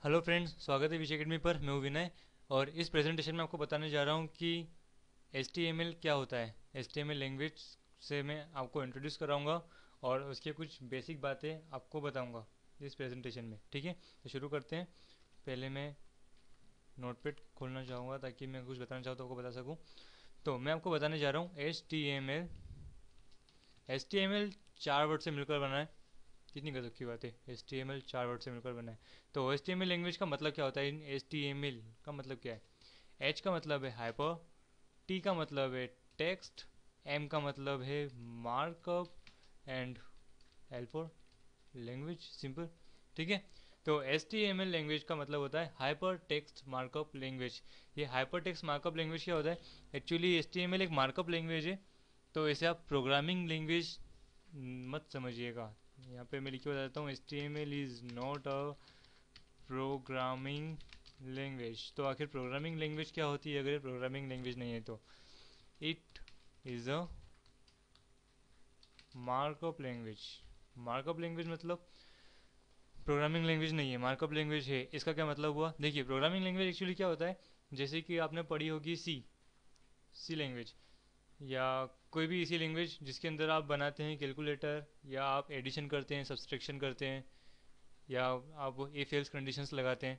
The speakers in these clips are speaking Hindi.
हेलो फ्रेंड्स, स्वागत है विषय अकेडमी पर। मैं हूं विनय और इस प्रेजेंटेशन में आपको बताने जा रहा हूं कि HTML क्या होता है। HTML लैंग्वेज से मैं आपको इंट्रोड्यूस कराऊंगा और उसके कुछ बेसिक बातें आपको बताऊंगा इस प्रेजेंटेशन में। ठीक है, तो शुरू करते हैं। पहले मैं नोटपैड खोलना चाहूँगा ताकि मैं कुछ बताना चाहूँ तो आपको बता सकूँ। तो मैं आपको बताने जा रहा हूँ HTML। HTML 4 वर्ड से मिलकर बना है। कितनी गजब की बात है, HTML 4 वर्ड से मिलकर बना है। तो HTML लैंग्वेज का मतलब क्या होता है? इन HTML का मतलब क्या है? H का मतलब है हाइपर, T का मतलब है टेक्स्ट, M का मतलब है markup and L for language simple. ठीक है, तो HTML लैंग्वेज का मतलब होता है हाइपर टेक्स्ट मार्कअप लैंग्वेज। ये हाइपर टेक्स्ट मार्कअप लैंग्वेज क्या होता है? एक्चुअली HTML एक मार्कअप लैंग्वेज है। तो इसे आप प्रोग्रामिंग लैंग्वेज मत समझिएगा। यहाँ पे मैं लिख के बता देता हूँ, HTML is not a programming language. तो आखिर प्रोग्रामिंग लैंग्वेज क्या होती है? अगर प्रोग्रामिंग लैंग्वेज नहीं है तो it is a markup language. Markup language मतलब प्रोग्रामिंग लैंग्वेज नहीं है, मार्कअप लैंग्वेज है। इसका क्या मतलब हुआ? देखिए, प्रोग्रामिंग लैंग्वेज एक्चुअली क्या होता है, जैसे कि आपने पढ़ी होगी सी लैंग्वेज, या कोई भी इसी लैंग्वेज जिसके अंदर आप बनाते हैं कैलकुलेटर, या आप एडिशन करते हैं, सब्सट्रैक्शन करते हैं, या आप इफ एल्स कंडीशंस लगाते हैं।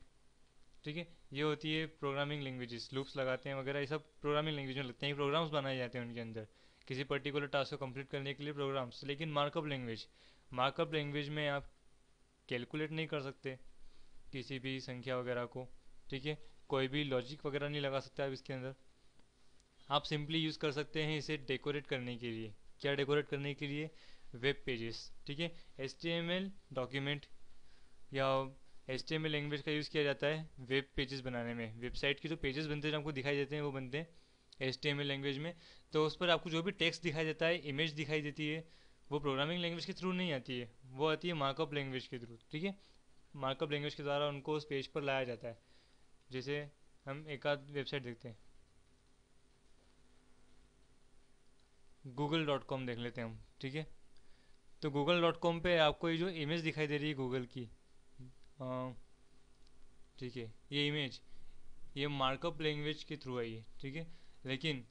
ठीक है, ये होती है प्रोग्रामिंग लैंग्वेजेस। लूप्स लगाते हैं वगैरह, ये सब प्रोग्रामिंग लैंग्वेज में लगते हैं। प्रोग्राम्स बनाए जाते हैं उनके अंदर किसी पर्टिकुलर टास्क को कंप्लीट करने के लिए प्रोग्राम्स। लेकिन मार्कअप लैंग्वेज में आप कैलकुलेट नहीं कर सकते किसी भी संख्या वगैरह को। ठीक है, कोई भी लॉजिक वगैरह नहीं लगा सकते आप इसके अंदर। आप सिंपली यूज़ कर सकते हैं इसे डेकोरेट करने के लिए। क्या डेकोरेट करने के लिए? Web pages. ठीक है, HTML डॉक्यूमेंट या HTML लैंग्वेज का यूज़ किया जाता है वेब पेजेस बनाने में। वेबसाइट के जो पेजेस बनते हैं जो आपको दिखाई देते हैं वो बनते हैं HTML लैंग्वेज में। तो उस पर आपको जो भी टेक्स्ट दिखाई देता है, इमेज दिखाई देती है, वो प्रोग्रामिंग लैंग्वेज के थ्रू नहीं आती है, वो आती है मार्कअप लैंग्वेज के थ्रू। ठीक है, मार्कअप लैंग्वेज के द्वारा उनको उस पेज पर लाया जाता है। जैसे हम एक आध वेबसाइट देखते हैं, google.com देख लेते हैं हम। ठीक है, तो google.com पे आपको ये जो इमेज दिखाई दे रही है गूगल की, अ, ठीक है, ये इमेज, ये मार्कअप लैंग्वेज के थ्रू आई है। ठीक है, लेकिन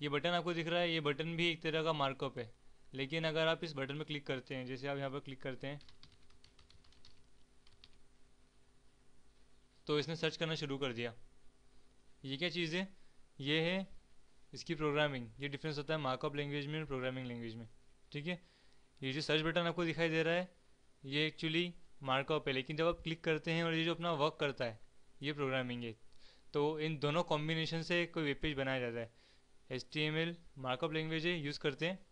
ये बटन आपको दिख रहा है, ये बटन भी एक तरह का मार्कअप है। लेकिन अगर आप इस बटन पर क्लिक करते हैं, जैसे आप यहाँ पर क्लिक करते हैं, तो इसने सर्च करना शुरू कर दिया। ये क्या चीज़ है? ये है इसकी प्रोग्रामिंग। ये डिफरेंस होता है मार्कअप लैंग्वेज में और प्रोग्रामिंग लैंग्वेज में। ठीक है, ये जो सर्च बटन आपको दिखाई दे रहा है, ये एक्चुअली मार्कअप है। लेकिन जब आप क्लिक करते हैं और ये जो अपना वर्क करता है, ये प्रोग्रामिंग है। तो इन दोनों कॉम्बिनेशन से कोई वेब पेज बनाया जाता है। HTML मार्कअप लैंग्वेज है, यूज़ करते हैं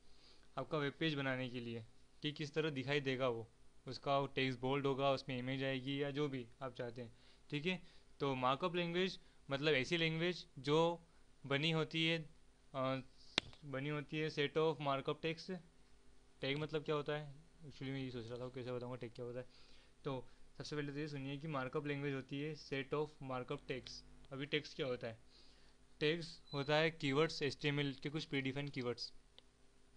आपका वेब पेज बनाने के लिए कि किस तरह दिखाई देगा वो। उसका टेक्स्ट बोल्ड होगा, उसमें इमेज आएगी, या जो भी आप चाहते हैं। ठीक है, तो मार्कअप लैंग्वेज मतलब ऐसी लैंग्वेज जो बनी होती है बनी होती है set of markup text. Tag मतलब क्या होता है? एक्चुअली मैं ये सोच रहा था कैसे बताऊंगा टैग क्या होता है। तो सबसे पहले तो ये सुनिए कि मार्कअप लैंग्वेज होती है सेट ऑफ मार्कअप टेक्स्ट। अभी टेक्स्ट क्या होता है? टेक्स्ट होता है कीवर्ड्स, HTML के कुछ प्री डिफाइंड कीवर्ड्स।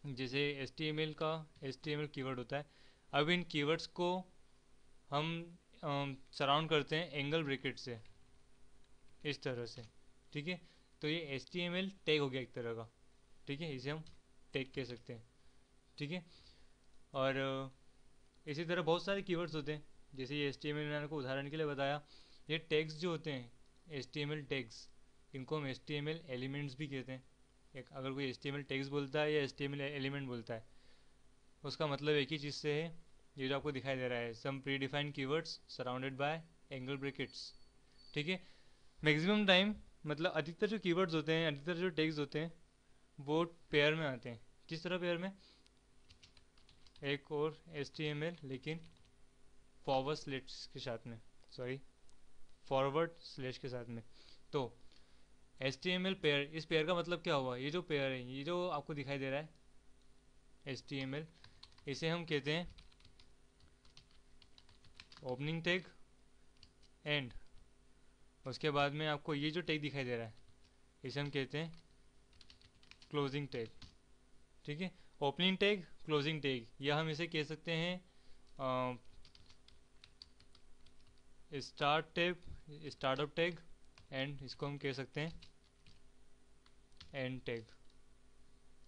जैसे HTML कीवर्ड होता है। अब इन कीवर्ड्स को हम सराउंड करते हैं एंगल ब्रैकेट से, इस तरह से। ठीक है, तो ये HTML टैग हो गया एक तरह का। ठीक है, इसे हम टैग कह सकते हैं। ठीक है, और इसी तरह बहुत सारे कीवर्ड्स होते हैं। जैसे ये HTML मैंने आपको उदाहरण के लिए बताया। ये टैग्स जो होते हैं HTML टैग्स, इनको हम HTML एलिमेंट्स भी कहते हैं। एक अगर कोई HTML टैग्स बोलता है या HTML एलिमेंट बोलता है, उसका मतलब एक ही चीज़ से है। ये जो आपको दिखाई दे रहा है, some predefined keywords surrounded by angle brackets. ठीक है, मैक्सिमम टाइम मतलब अधिकतर जो कीवर्ड्स होते हैं, अधिकतर जो टैग्स होते हैं, वो पेयर में आते हैं। किस तरह पेयर में? एक और HTML लेकिन फॉरवर्ड स्लेश के साथ में, सॉरी, फॉरवर्ड स्लेश के साथ में। तो HTML पेयर, इस पेयर का मतलब क्या हुआ? ये जो पेयर है, ये जो आपको दिखाई दे रहा है HTML, इसे हम कहते हैं ओपनिंग टैग। एंड उसके बाद में आपको ये जो टैग दिखाई दे रहा है, इसे हम कहते हैं क्लोजिंग टैग। ठीक है, ओपनिंग टैग, क्लोजिंग टैग, या हम इसे कह सकते हैं स्टार्टअप टैग एंड इसको हम कह सकते हैं एंड टैग।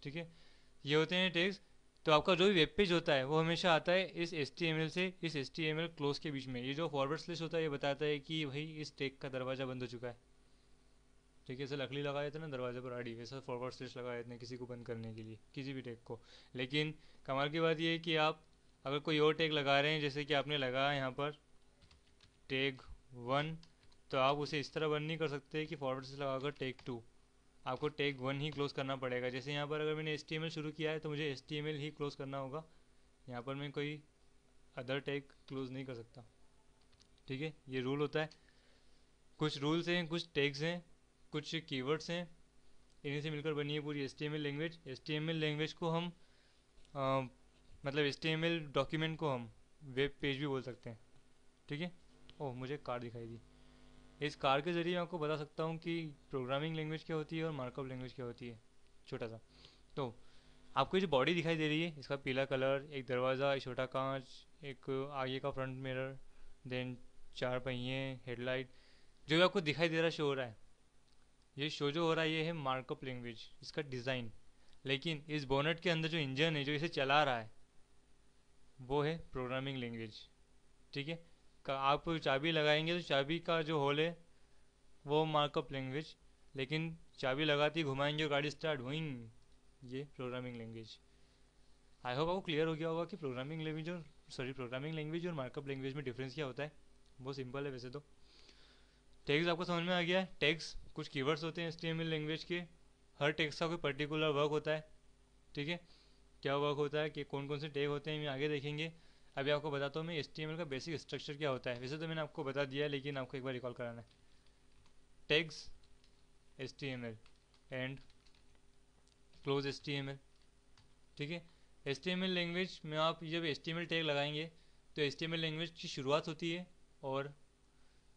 ठीक है, ये होते हैं टैग्स। तो आपका जो भी वेब पेज होता है वो हमेशा आता है इस HTML से इस HTML क्लोज के बीच में। ये जो फॉरवर्ड स्लैश होता है ये बताता है कि भाई इस टैग का दरवाज़ा बंद हो चुका है। ठीक है, ऐसे लकड़ी लगाए थे ना दरवाजे पर आड़ी, वैसा फॉरवर्ड स्लैश लगाए थे किसी को बंद करने के लिए किसी भी टैग को। लेकिन कमाल की बात ये है कि आप अगर कोई और टैग लगा रहे हैं, जैसे कि आपने लगाया यहाँ पर टैग 1, तो आप उसे इस तरह बंद नहीं कर सकते कि फॉरवर्ड स्लैश लगाकर टैग 2। आपको टैग 1 ही क्लोज करना पड़ेगा। जैसे यहाँ पर अगर मैंने HTML शुरू किया है तो मुझे HTML ही क्लोज करना होगा, यहाँ पर मैं कोई अदर टैग क्लोज नहीं कर सकता। ठीक है, ये रूल होता है। कुछ रूल्स हैं, कुछ टैग्स हैं, कुछ कीवर्ड्स हैं, इन्हीं से मिलकर बनी है पूरी HTML लैंग्वेज। HTML लैंग्वेज को हम मतलब HTML डॉक्यूमेंट को हम वेब पेज भी बोल सकते हैं। ठीक है। ओह, मुझे कार दिखाई दी। इस कार के ज़रिए मैं आपको बता सकता हूँ कि प्रोग्रामिंग लैंग्वेज क्या होती है और मार्कअप लैंग्वेज क्या होती है, छोटा सा। तो आपको जो बॉडी दिखाई दे रही है, इसका पीला कलर, एक दरवाज़ा, एक छोटा कांच, एक आगे का फ्रंट मिरर, देन 4 पहिए, हेडलाइट, जो भी आपको दिखाई दे रहा है, शो हो रहा है, ये शो जो हो रहा है ये है मार्कअप लैंग्वेज, इसका डिज़ाइन। लेकिन इस बोनट के अंदर जो इंजन है जो इसे चला रहा है वो है प्रोग्रामिंग लैंग्वेज। ठीक है, आप चाबी लगाएंगे तो चाबी का जो होल है वो मार्कअप लैंग्वेज, लेकिन चाबी लगाती घुमाएंगे और गाड़ी स्टार्ट हुईंग, ये प्रोग्रामिंग लैंग्वेज। आई होप आपको क्लियर हो गया होगा कि प्रोग्रामिंग लैंग्वेज और मार्कअप लैंग्वेज में डिफरेंस क्या होता है। बहुत सिंपल है वैसे तो। टैग्स आपको समझ में आ गया है। टैग्स कुछ कीवर्ड्स होते हैं HTML लैंग्वेज के। हर टैग्स का कोई पर्टिकुलर वर्क होता है। ठीक है, क्या वर्क होता है कि कौन कौन से टैग होते हैं, हम आगे देखेंगे। अभी आपको बताता हूँ मैं HTML का बेसिक स्ट्रक्चर क्या होता है। वैसे तो मैंने आपको बता दिया है, लेकिन आपको एक बार रिकॉल कराना है। Tags HTML and close HTML। ठीक है, HTML लैंग्वेज में आप जब HTML टैग लगाएंगे तो HTML लैंग्वेज की शुरुआत होती है, और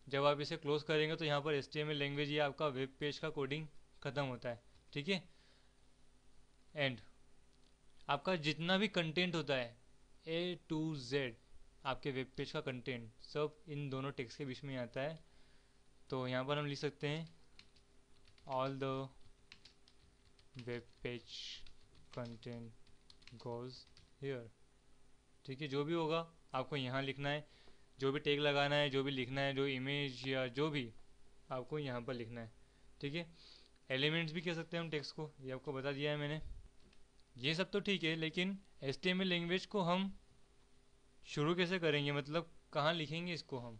जब आप इसे क्लोज करेंगे तो यहाँ पर HTML लैंग्वेज ये आपका वेब पेज का कोडिंग ख़त्म होता है। ठीक है, एंड आपका जितना भी कंटेंट होता है A to Z, आपके वेब पेज का कंटेंट सब इन दोनों टेक्स्ट के बीच में आता है। तो यहाँ पर हम लिख सकते हैं all the web page content goes here. ठीक है, जो भी होगा आपको यहाँ लिखना है, जो भी टैग लगाना है, जो भी लिखना है, जो इमेज या जो भी आपको यहाँ पर लिखना है। ठीक है, एलिमेंट्स भी कह सकते हैं हम टेक्स्ट को, ये आपको बता दिया है मैंने। ये सब तो ठीक है, लेकिन HTML लैंग्वेज को हम शुरू कैसे करेंगे, मतलब कहाँ लिखेंगे इसको हम।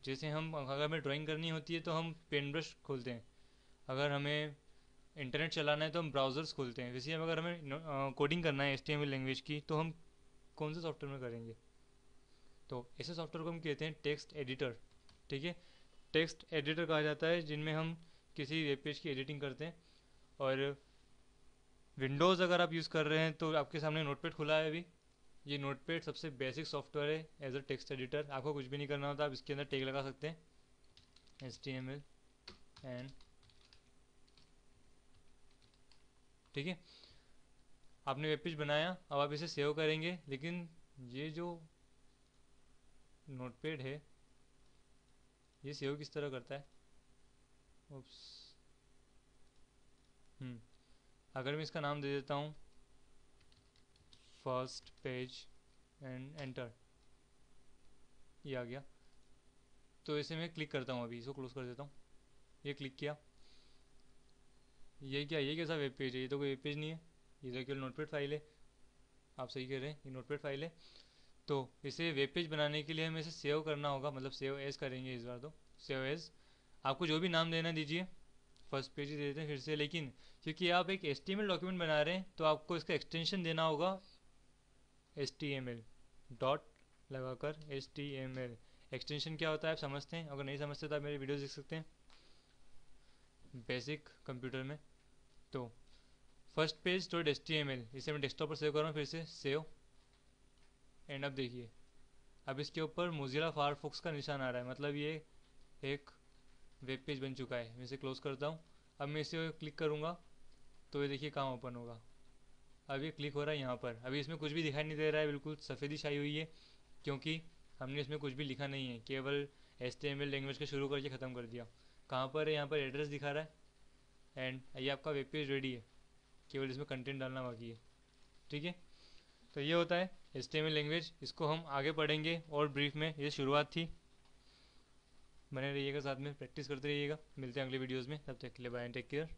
जैसे हम अगर हमें ड्राइंग करनी होती है तो हम पेन ब्रश खोलते हैं, अगर हमें इंटरनेट चलाना है तो हम ब्राउज़र्स खोलते हैं। वैसे अगर हमें कोडिंग करना है HTML लैंग्वेज की तो हम कौन से सॉफ्टवेयर में करेंगे। तो ऐसे सॉफ्टवेयर को हम कहते हैं टेक्स्ट एडिटर। ठीक है, टेक्स्ट एडिटर कहा जाता है जिनमें हम किसी वेब पेज की एडिटिंग करते हैं। और विंडोज़ अगर आप यूज़ कर रहे हैं तो आपके सामने नोटपैड खुला है अभी। ये नोटपैड सबसे बेसिक सॉफ्टवेयर है एज अ टेक्स्ट एडिटर। आपको कुछ भी नहीं करना होता, आप इसके अंदर टैग लगा सकते हैं HTML एंड। ठीक है, आपने वेब पेज बनाया, अब आप इसे सेव करेंगे, लेकिन ये जो नोटपैड है ये सेव किस तरह करता है। उप्स। अगर मैं इसका नाम दे देता हूँ फर्स्ट पेज एंड एंटर, ये आ गया। तो इसे मैं क्लिक करता हूँ, अभी इसको क्लोज कर देता हूँ। ये क्लिक किया, ये क्या, ये कैसा वेब पेज है, ये तो कोई वेब पेज नहीं है, ये तो केवल नोटपैड फाइल है। आप सही कह रहे हैं, ये नोटपैड फाइल है। तो इसे वेब पेज बनाने के लिए हमें इसे सेव करना होगा, मतलब सेव एज करेंगे इस बार। तो सेव एज, आपको जो भी नाम देना दीजिए, फर्स्ट पेज ही दे देते हैं फिर से। लेकिन क्योंकि आप एक HTML डॉक्यूमेंट बना रहे हैं तो आपको इसका एक्सटेंशन देना होगा HTML डॉट लगाकर HTML। एक्सटेंशन क्या होता है आप समझते हैं, अगर नहीं समझते तो आप मेरी वीडियोस देख सकते हैं बेसिक कंप्यूटर में। तो फर्स्ट पेज डॉट HTML, इसे मैं डेस्कटॉप पर सेव कर रहा हूँ, फिर से सेव एंड। अब देखिए, अब इसके ऊपर मोजिला फायरफॉक्स का निशान आ रहा है, मतलब ये एक वेब पेज बन चुका है। मैं इसे क्लोज करता हूँ। अब मैं इसे क्लिक करूँगा तो ये देखिए कहाँ ओपन होगा। अब ये क्लिक हो रहा है यहाँ पर। अभी इसमें कुछ भी दिखाई नहीं दे रहा है, बिल्कुल सफ़ेदी छाई हुई है, क्योंकि हमने इसमें कुछ भी लिखा नहीं है, केवल HTML लैंग्वेज का शुरू करके ख़त्म कर दिया। कहाँ पर है, यहाँ पर एड्रेस दिखा रहा है एंड ये आपका वेब पेज रेडी है, केवल इसमें कंटेंट डालना बाकी है। ठीक है, तो ये होता है HTML लैंग्वेज। इसको हम आगे पढ़ेंगे और ब्रीफ में, ये शुरुआत थी। बने रहिएगा साथ में, प्रैक्टिस करते रहिएगा। मिलते हैं अगले वीडियोज़ में, तब तक के लिए बाय एंड टेक केयर।